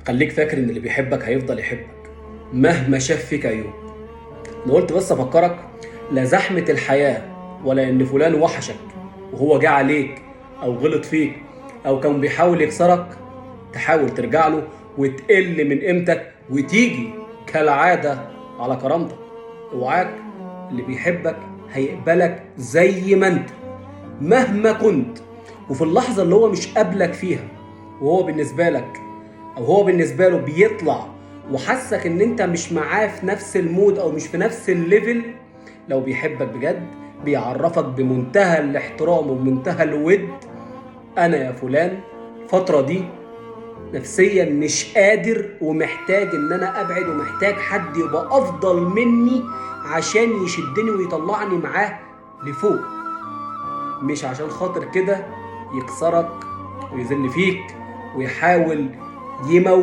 خليك فاكر ان اللي بيحبك هيفضل يحبك مهما شاف فيك عيوب. انا قلت بس افكرك، لا زحمة الحياة ولا ان فلان وحشك وهو جه عليك او غلط فيك او كان بيحاول يكسرك تحاول ترجع له وتقل من قيمتك وتيجي كالعادة على كرامتك. اوعاك، اللي بيحبك هيقبلك زي ما انت مهما كنت، وفي اللحظة اللي هو مش قابلك فيها وهو بالنسبة لك او هو بالنسبة له بيطلع وحسك ان انت مش معاه في نفس المود او مش في نفس الليفل، لو بيحبك بجد بيعرفك بمنتهى الاحترام وبمنتهى الود: انا يا فلان الفترة دي نفسيا مش قادر ومحتاج ان انا ابعد ومحتاج حد يبقى افضل مني عشان يشدني ويطلعني معاه لفوق، مش عشان خاطر كده يكسرك ويذل فيك ويحاول يموت